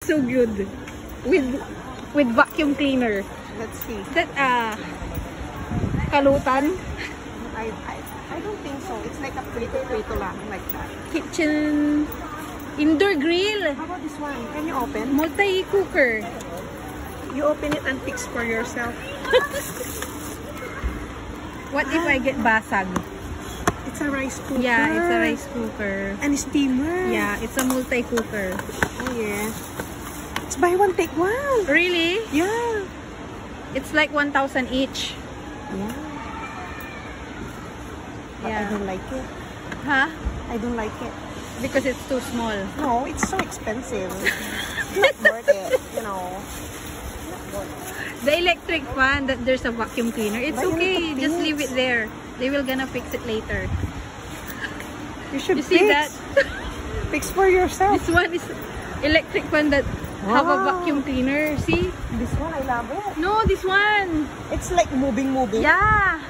so good with vacuum cleaner. Let's see. That kalutan. I don't think so. It's like a prito lang, like that. Kitchen indoor grill. How about this one? Can you open? Multi-cooker. You open it and fix for yourself. What if I get basag? It's a rice cooker. Yeah, it's a rice cooker. And steamer. Yeah, it's a multi-cooker. Oh yeah. It's buy one take one. Really? Yeah. It's like 1,000 each. Yeah. But I don't like it. Huh? I don't like it. Because it's too small. No, it's so expensive. Not worth it, you know. Not worth it. The electric fan that there's a vacuum cleaner, it's But okay. you Just leave it there. They will gonna fix it later. You should see that? Fix for yourself. This one is electric fan that have a vacuum cleaner. See? This one, I love it. No, this one. It's like moving. Yeah.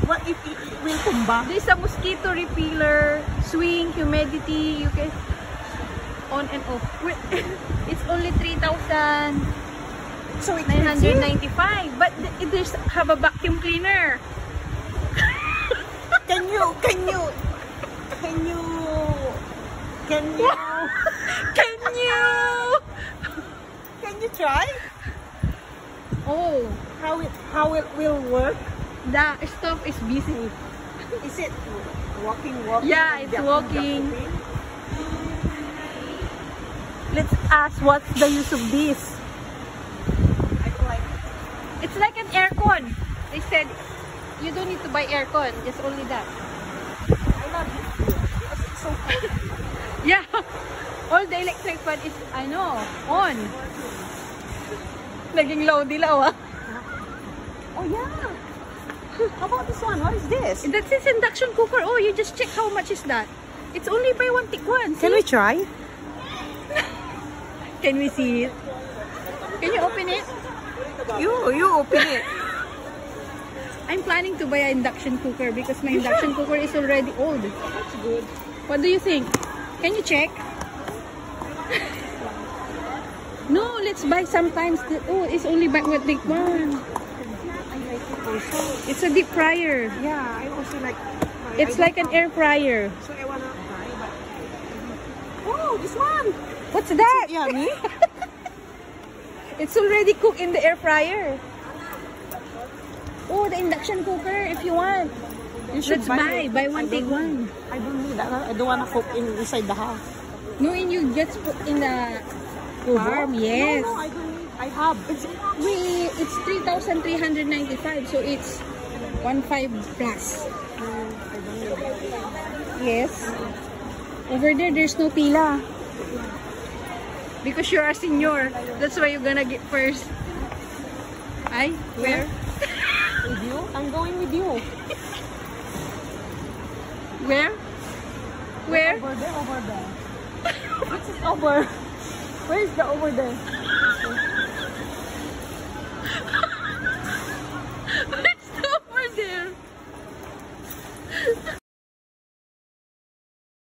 What if it will tumba? This is a mosquito repeller, swing, humidity. You can on and off. It's only 3,995. So expensive. But there's have a vacuum cleaner. Can you try? Oh, How it will work? the stove is busy. Is it walking? Yeah, it's walking. Let's ask what's the use of this. I don't like it. It's like an aircon. They said you don't need to buy aircon, just only that. I love it because it's so cold. Yeah, all the electric fan is, I know, on. Naging low dilaw ah. Oh yeah. How about this one? What is this? That's his induction cooker. Oh, you just check how much is that. It's only buy one take one. Can we try? Can we see it? Can you open it? You open it. I'm planning to buy an induction cooker because my induction cooker is already old. That's good. What do you think? Can you check? No, let's buy sometimes. Oh, it's only buy one take one. I like it also. It's a deep fryer. Yeah, I also like. It's like an air fryer. So I wanna buy, but oh, this one. What's that? Yummy. It's already cooked in the air fryer. Oh, the induction cooker if you want. Let's buy one take one. I don't need that. I don't wanna cook inside the house. No, and you just put in the farm. Yes. No, I don't need. I have. It's 3,395, so it's 1,500 plus. I don't need that. Yes. Over there, there's no pila. Because you're a senior. That's why you're gonna get first. Ay, where? With you? I'm going with you. Where? Where? Over there, over there. What's it over? Where is the over there?